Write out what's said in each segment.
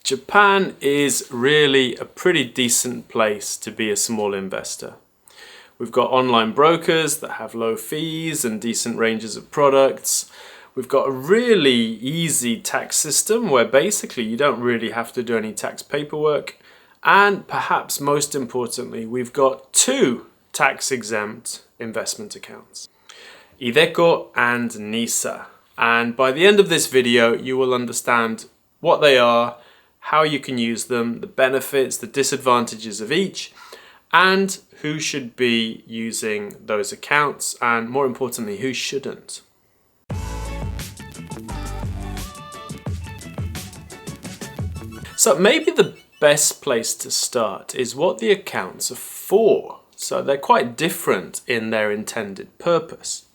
Japan is really a pretty decent place to be a small investor. We've got online brokers that have low fees and decent ranges of products. We've got a really easy tax system where basically you don't really have to do any tax paperwork. And perhaps most importantly, we've got two tax-exempt investment accounts, iDeCo and NISA. And by the end of this video, you will understand what they are, how you can use them, the benefits, the disadvantages of each, and who should be using those accounts, and more importantly, who shouldn't. So maybe the best place to start is what the accounts are for. So they're quite different in their intended purpose.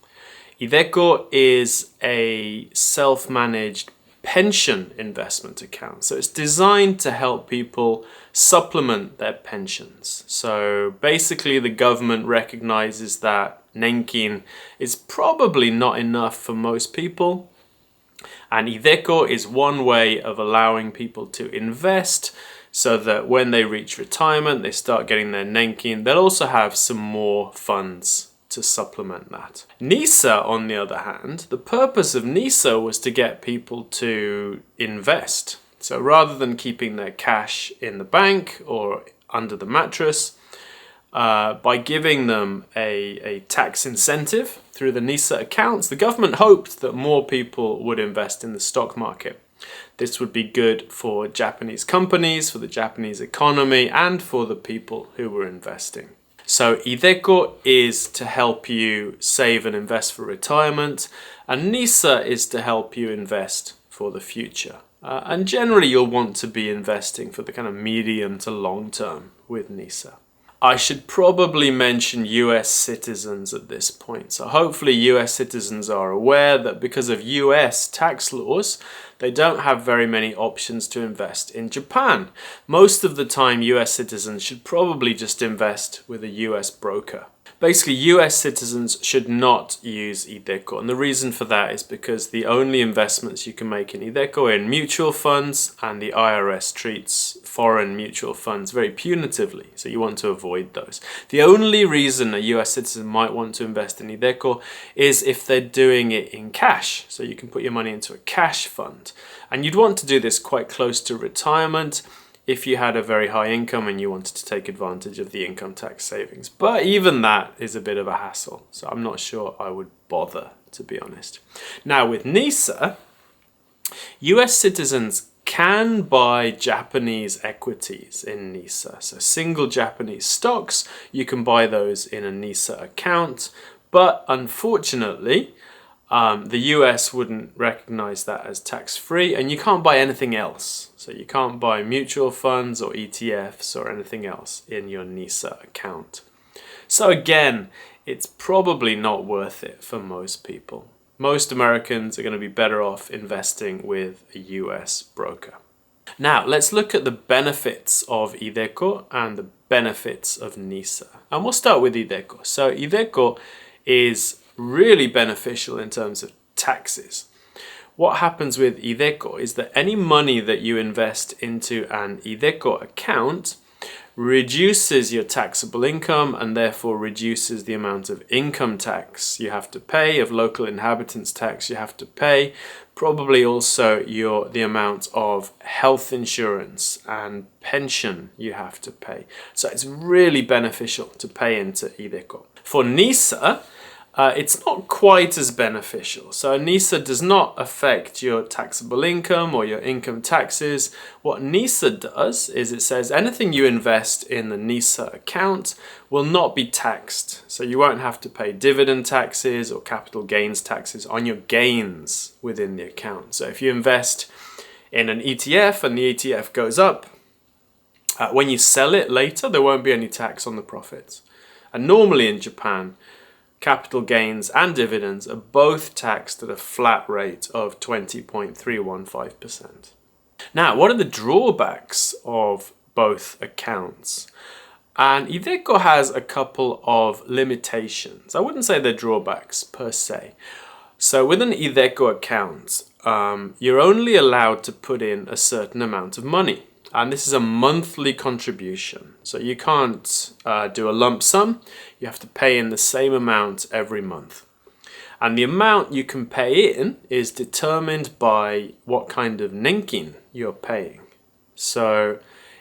iDeCo is a self-managed pension investment account. So it's designed to help people supplement their pensions. So basically the government recognizes that Nenkin is probably not enough for most people. And iDeCo is one way of allowing people to invest so that when they reach retirement, they start getting their Nenkin. They'll also have some more funds to supplement that. NISA, on the other hand, the purpose of NISA was to get people to invest. So rather than keeping their cash in the bank or under the mattress, by giving them a tax incentive through the NISA accounts, the government hoped that more people would invest in the stock market. This would be good for Japanese companies, for the Japanese economy, and for the people who were investing. So iDeCo is to help you save and invest for retirement, and NISA is to help you invest for the future. And generally you'll want to be investing for the kind of medium to long term with NISA. I should probably mention US citizens at this point. So hopefully US citizens are aware that because of US tax laws, they don't have very many options to invest in Japan. Most of the time, US citizens should probably just invest with a US broker. Basically, US citizens should not use iDeCo, and the reason for that is because the only investments you can make in iDeCo are in mutual funds, and the IRS treats foreign mutual funds very punitively, so you want to avoid those. The only reason a US citizen might want to invest in iDeCo is if they're doing it in cash, so you can put your money into a cash fund. And you'd want to do this quite close to retirement if you had a very high income and you wanted to take advantage of the income tax savings. But even that is a bit of a hassle, so I'm not sure I would bother, to be honest. Now with NISA, US citizens can buy Japanese equities in NISA. So single Japanese stocks, you can buy those in a NISA account, but unfortunately, the US wouldn't recognize that as tax-free, and you can't buy anything else. So you can't buy mutual funds or ETFs or anything else in your NISA account. So again, it's probably not worth it for most people. Most Americans are going to be better off investing with a US broker. Now, let's look at the benefits of iDeCo and the benefits of NISA. And we'll start with iDeCo. So iDeCo is really beneficial in terms of taxes. What happens with iDeCo is that any money that you invest into an iDeCo account reduces your taxable income and therefore reduces the amount of income tax you have to pay, of local inhabitants tax you have to pay, probably also the amount of health insurance and pension you have to pay. So it's really beneficial to pay into iDeCo. For NISA, it's not quite as beneficial. So NISA does not affect your taxable income or your income taxes. What NISA does is it says anything you invest in the NISA account will not be taxed. So you won't have to pay dividend taxes or capital gains taxes on your gains within the account. So if you invest in an ETF and the ETF goes up, when you sell it later, there won't be any tax on the profits. And normally in Japan, capital gains and dividends are both taxed at a flat rate of 20.315%. Now, what are the drawbacks of both accounts? And iDeCo has a couple of limitations. I wouldn't say they're drawbacks per se. So with an iDeCo account, you're only allowed to put in a certain amount of money. And this is a monthly contribution. So you can't do a lump sum. You have to pay in the same amount every month. And the amount you can pay in is determined by what kind of nenkin you're paying. So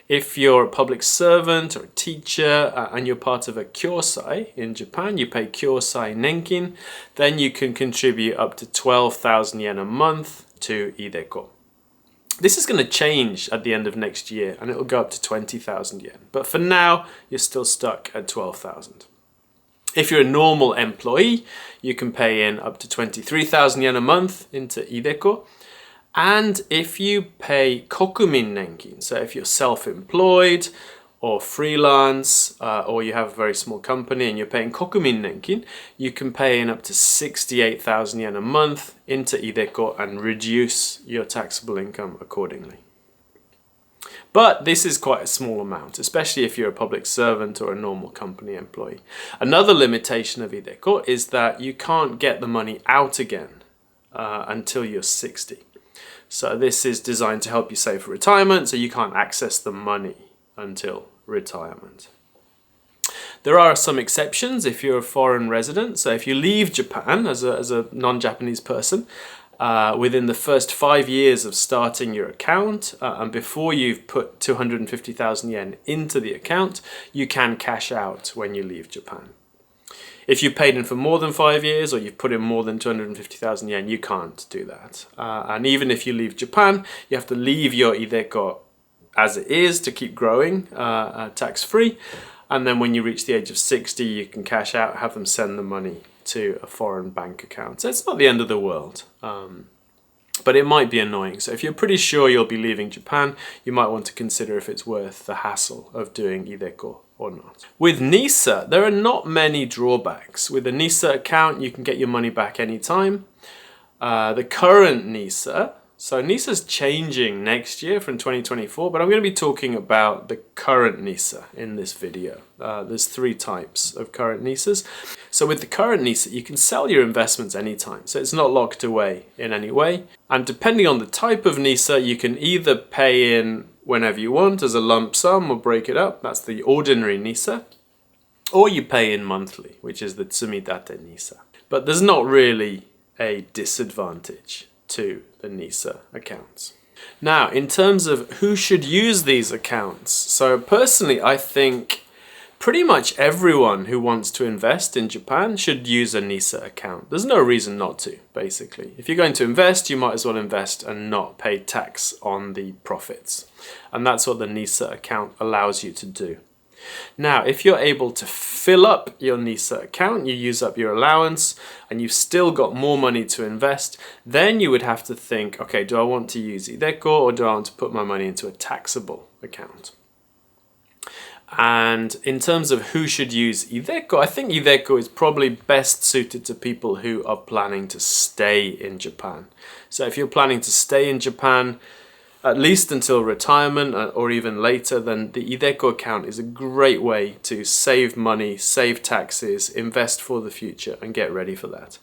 if you're a public servant or a teacher and you're part of a kyosai in Japan, you pay kyosai nenkin, then you can contribute up to 12,000 yen a month to iDeCo. This is going to change at the end of next year and it will go up to 20,000 yen. But for now, you're still stuck at 12,000. If you're a normal employee, you can pay in up to 23,000 yen a month into iDeCo. And if you pay kokumin nenkin, so if you're self-employed or freelance or you have a very small company and you're paying kokumin nenkin, you can pay in up to 68,000 yen a month into iDeCo and reduce your taxable income accordingly. But this is quite a small amount, especially if you're a public servant or a normal company employee. Another limitation of iDeCo is that you can't get the money out again until you're 60. So this is designed to help you save for retirement, so you can't access the money until retirement. There are some exceptions if you're a foreign resident. So if you leave Japan as a non-Japanese person, within the first 5 years of starting your account and before you've put 250,000 yen into the account, you can cash out when you leave Japan. If you've paid in for more than 5 years or you've put in more than 250,000 yen, you can't do that. And even if you leave Japan, you have to leave your iDeCo as it is to keep growing tax-free. And then when you reach the age of 60, you can cash out, have them send the money to a foreign bank account. So it's not the end of the world, but it might be annoying. So if you're pretty sure you'll be leaving Japan, you might want to consider if it's worth the hassle of doing iDeCo or not. With NISA, there are not many drawbacks. With a NISA account, you can get your money back anytime. The current NISA, so NISA's changing next year from 2024, but I'm going to be talking about the current NISA in this video. There's 3 types of current NISAs. So with the current NISA, you can sell your investments anytime. So it's not locked away in any way. And depending on the type of NISA, you can either pay in whenever you want as a lump sum or break it up. That's the ordinary NISA. Or you pay in monthly, which is the Tsumidate NISA. But there's not really a disadvantage to the NISA accounts. Now, in terms of who should use these accounts, so personally I think pretty much everyone who wants to invest in Japan should use a NISA account. There's no reason not to, basically. If you're going to invest, you might as well invest and not pay tax on the profits. And that's what the NISA account allows you to do. Now, if you're able to fill up your NISA account, you use up your allowance, and you've still got more money to invest, then you would have to think, okay, do I want to use iDeCo or do I want to put my money into a taxable account? And in terms of who should use iDeCo, I think iDeCo is probably best suited to people who are planning to stay in Japan. So if you're planning to stay in Japan, at least until retirement or even later, then the iDeCo account is a great way to save money, save taxes, invest for the future, and get ready for that.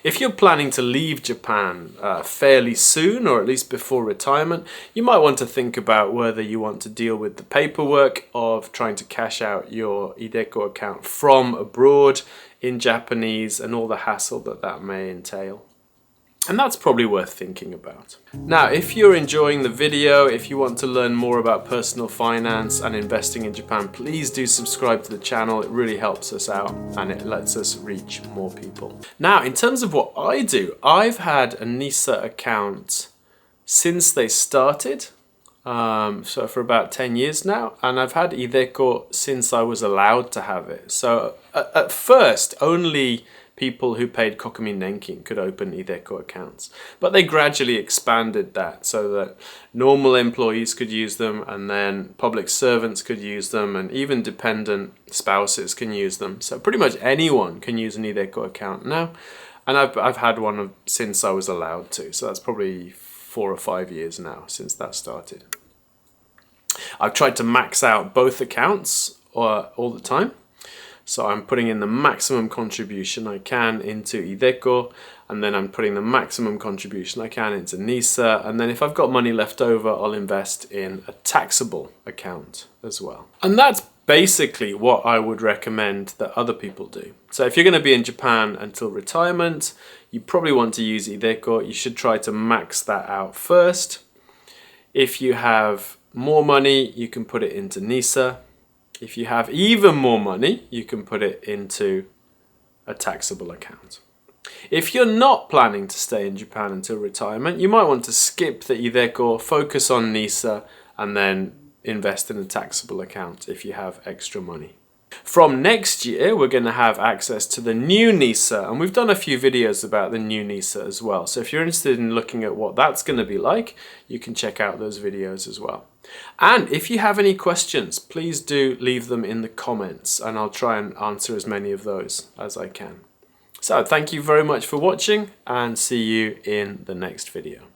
If you're planning to leave Japan fairly soon, or at least before retirement, you might want to think about whether you want to deal with the paperwork of trying to cash out your iDeCo account from abroad in Japanese and all the hassle that may entail. And that's probably worth thinking about. Now, if you're enjoying the video, if you want to learn more about personal finance and investing in Japan, please do subscribe to the channel. It really helps us out and it lets us reach more people. Now, in terms of what I do, I've had a NISA account since they started, so for about 10 years now, and I've had iDeCo since I was allowed to have it. So at first, only people who paid kokumin nenkin could open iDeCo accounts. But they gradually expanded that so that normal employees could use them, and then public servants could use them, and even dependent spouses can use them. So pretty much anyone can use an iDeCo account now. And I've had one since I was allowed to. So that's probably 4 or 5 years now since that started. I've tried to max out both accounts all the time. So I'm putting in the maximum contribution I can into iDeCo, and then I'm putting the maximum contribution I can into NISA, and then if I've got money left over, I'll invest in a taxable account as well. And that's basically what I would recommend that other people do. So if you're going to be in Japan until retirement, you probably want to use iDeCo. You should try to max that out first. If you have more money, you can put it into NISA. If you have even more money, you can put it into a taxable account. If you're not planning to stay in Japan until retirement, you might want to skip the iDeCo, focus on NISA, and then invest in a taxable account if you have extra money. From next year, we're going to have access to the new NISA, and we've done a few videos about the new NISA as well. So if you're interested in looking at what that's going to be like, you can check out those videos as well. And if you have any questions, please do leave them in the comments, and I'll try and answer as many of those as I can. So thank you very much for watching, and see you in the next video.